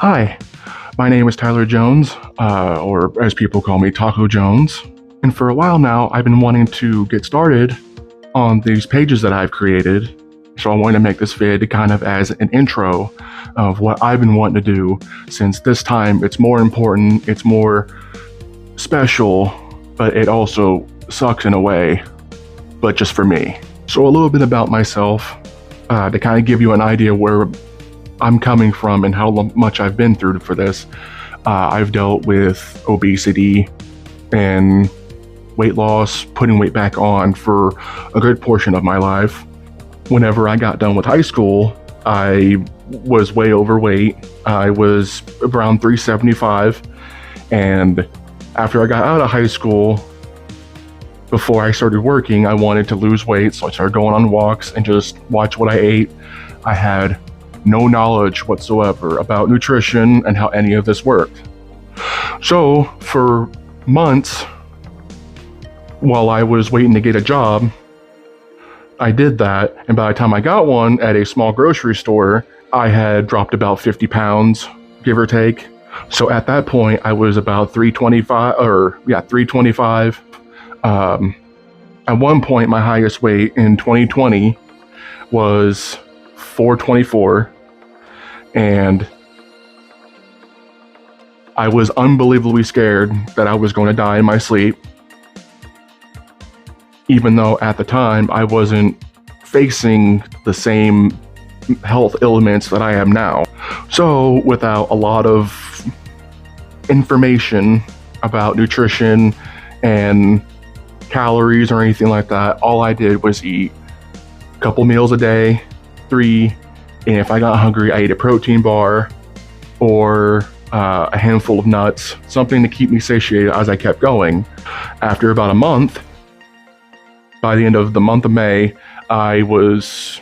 Hi, my name is Tyler Jones, or as people call me, Taco Jones. And for a while now, I've been wanting to get started on these pages that I've created. So I wanted to make this vid kind of as an intro of what I've been wanting to do, since this time it's more important, it's more special, but it also sucks in a way, but just for me. So a little bit about myself, to kind of give you an idea where I'm coming from and how much I've been through for this. I've dealt with obesity and weight loss, putting weight back on for a good portion of my life. Whenever I got done with high school, I was way overweight. I was around 375, and after I got out of high school, before I started working, I wanted to lose weight, so I started going on walks and just watch what I ate. I had no knowledge whatsoever about nutrition and how any of this worked. So for months, while I was waiting to get a job, I did that, and by the time I got one at a small grocery store, I had dropped about 50 pounds, give or take. So at that point, I was about 325. At one point, my highest weight in 2020 was 424, and I was unbelievably scared that I was going to die in my sleep, even though at the time I wasn't facing the same health ailments that I am now. So without a lot of information about nutrition and calories or anything like that, all I did was eat a couple meals a day, 3, and if I got hungry, I ate a protein bar or a handful of nuts, something to keep me satiated as I kept going. After about a month, by the end of the month of May, I was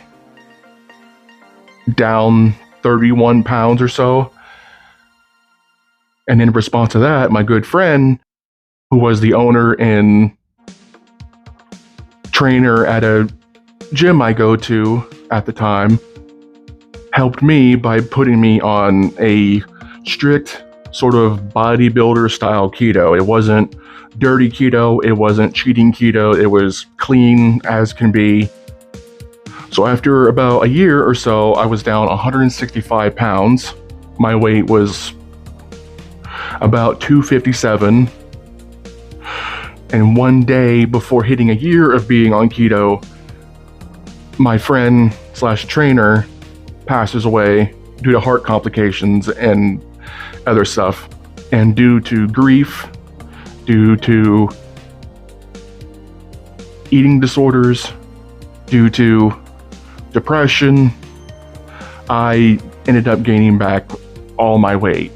down 31 pounds or so. And in response to that, my good friend, who was the owner and trainer at a gym I go to at the time, helped me by putting me on a strict sort of bodybuilder style keto. It wasn't dirty keto, it wasn't cheating keto, it was clean as can be. So after about a year or so, I was down 165 pounds. My weight was about 257. And one day before hitting a year of being on keto, my friend slash trainer passes away due to heart complications and other stuff. And due to grief, due to eating disorders, due to depression, I ended up gaining back all my weight,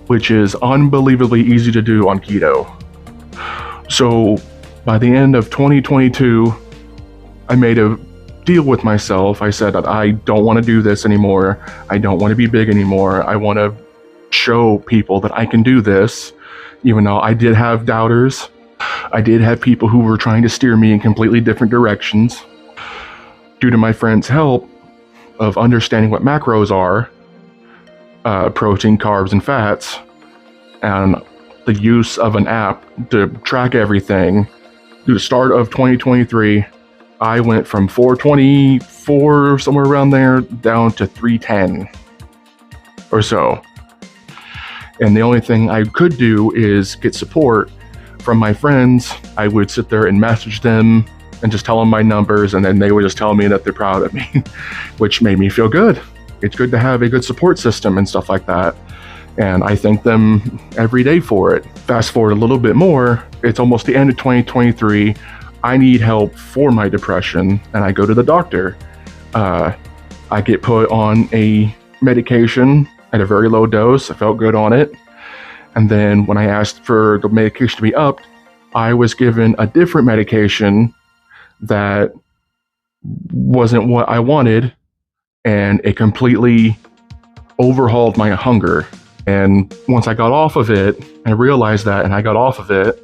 which is unbelievably easy to do on keto. So by the end of 2022, I made a deal with myself. I said that I don't want to do this anymore. I don't want to be big anymore. I want to show people that I can do this, even though I did have doubters. I did have people who were trying to steer me in completely different directions. Due to my friend's help of understanding what macros are, protein, carbs, and fats, and the use of an app to track everything, through the start of 2023, I went from 424, somewhere around there, down to 310 or so. And the only thing I could do is get support from my friends. I would sit there and message them and just tell them my numbers, and then they would just tell me that they're proud of me, which made me feel good. It's good to have a good support system and stuff like that. And I thank them every day for it. Fast forward a little bit more, it's almost the end of 2023. I need help for my depression, and I go to the doctor. I get put on a medication at a very low dose. I felt good on it. And then when I asked for the medication to be upped, I was given a different medication that wasn't what I wanted, and it completely overhauled my hunger. And once I got off of it, I realized that, and I got off of it,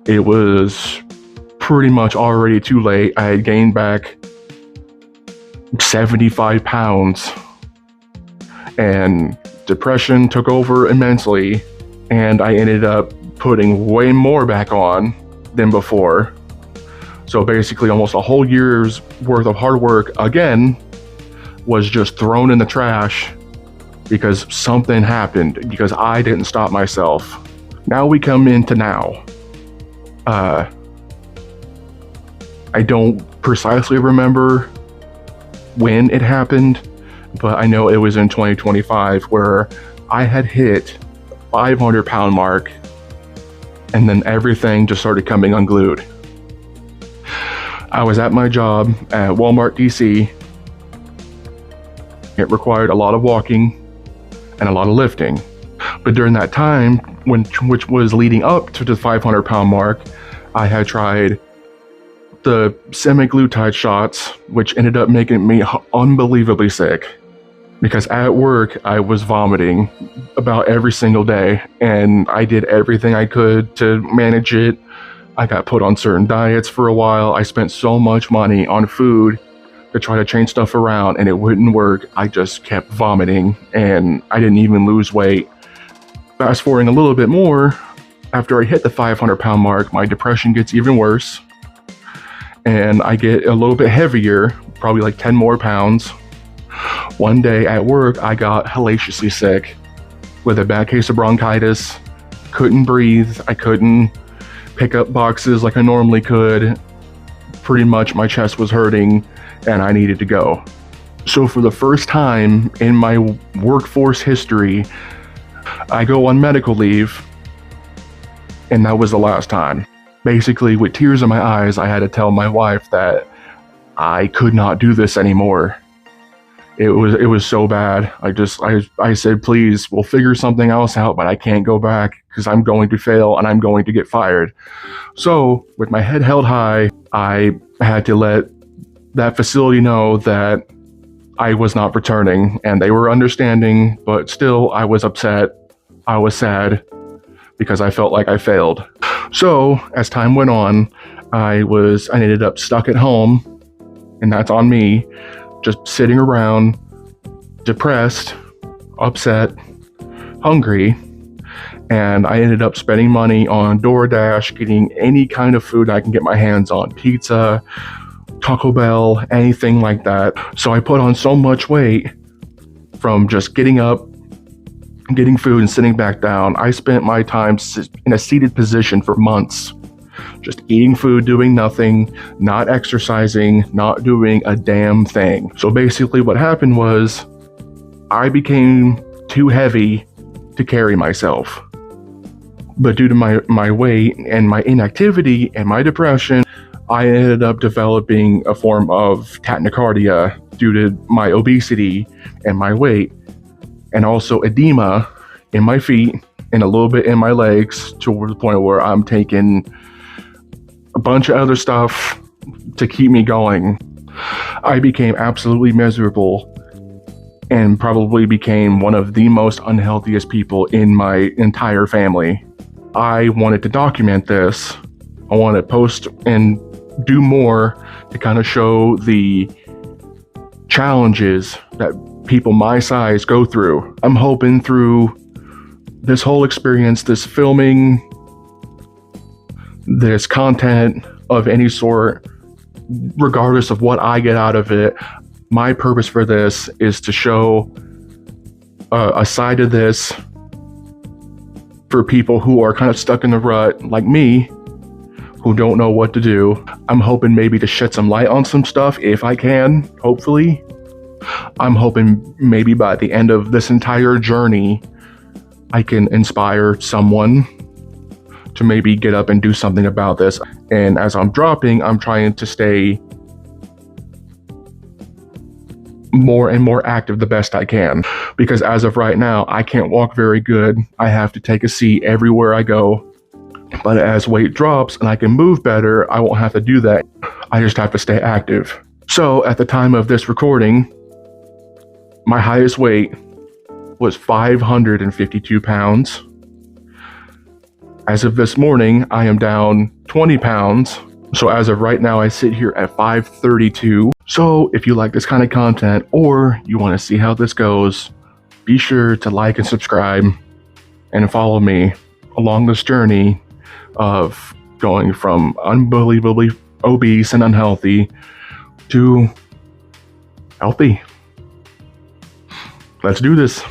it was pretty much already too late. I had gained back 75 pounds and depression took over immensely, and I ended up putting way more back on than before. So basically almost a whole year's worth of hard work again was just thrown in the trash because something happened, because I didn't stop myself. Now we come into now. I don't precisely remember when it happened, but I know it was in 2025 where I had hit 500-pound mark, and then everything just started coming unglued. I was at my job at Walmart DC. It required a lot of walking and a lot of lifting. But during that time, which was leading up to the 500-pound mark, I had tried the semaglutide shots, which ended up making me unbelievably sick. Because at work, I was vomiting about every single day, and I did everything I could to manage it. I got put on certain diets for a while. I spent so much money on food to try to change stuff around, and it wouldn't work. I just kept vomiting, and I didn't even lose weight. Fast forwarding a little bit more, after I hit the 500-pound mark, my depression gets even worse, and I get a little bit heavier, probably like 10 more pounds. One day at work, I got hellaciously sick with a bad case of bronchitis. Couldn't breathe. I couldn't pick up boxes like I normally could. Pretty much my chest was hurting and I needed to go. So for the first time in my workforce history, I go on medical leave, and that was the last time. Basically, with tears in my eyes, I had to tell my wife that I could not do this anymore. It was so bad. I said, please, we'll figure something else out, but I can't go back because I'm going to fail and I'm going to get fired. So with my head held high, I had to let that facility know that I was not returning, and they were understanding, but still I was upset. I was sad because I felt like I failed. So as time went on, I ended up stuck at home, and that's on me. Just sitting around, depressed, upset, hungry, and I ended up spending money on DoorDash, getting any kind of food I can get my hands on, pizza, Taco Bell, anything like that. So I put on so much weight from just getting up, getting food, and sitting back down. I spent my time in a seated position for months, just eating food, doing nothing, not exercising, not doing a damn thing. So basically what happened was I became too heavy to carry myself. But due to my weight and my inactivity and my depression, I ended up developing a form of tachycardia due to my obesity and my weight, and also edema in my feet and a little bit in my legs, to the point where I'm taking a bunch of other stuff to keep me going. I became absolutely miserable and probably became one of the most unhealthiest people in my entire family. I wanted to document this. I want to post and do more to kind of show the challenges that people my size go through. I'm hoping through this whole experience, this filming, this content of any sort, regardless of what I get out of it, my purpose for this is to show a side of this for people who are kind of stuck in the rut like me, who don't know what to do. I'm hoping maybe to shed some light on some stuff if I can, hopefully. I'm hoping maybe by the end of this entire journey, I can inspire someone to maybe get up and do something about this. And as I'm dropping, I'm trying to stay more and more active the best I can. Because as of right now, I can't walk very good. I have to take a seat everywhere I go. But as weight drops and I can move better, I won't have to do that. I just have to stay active. So at the time of this recording, my highest weight was 552 pounds. As of this morning, I am down 20 pounds. So as of right now, I sit here at 532. So if you like this kind of content, or you want to see how this goes, be sure to like and subscribe and follow me along this journey of going from unbelievably obese and unhealthy to healthy. Let's do this.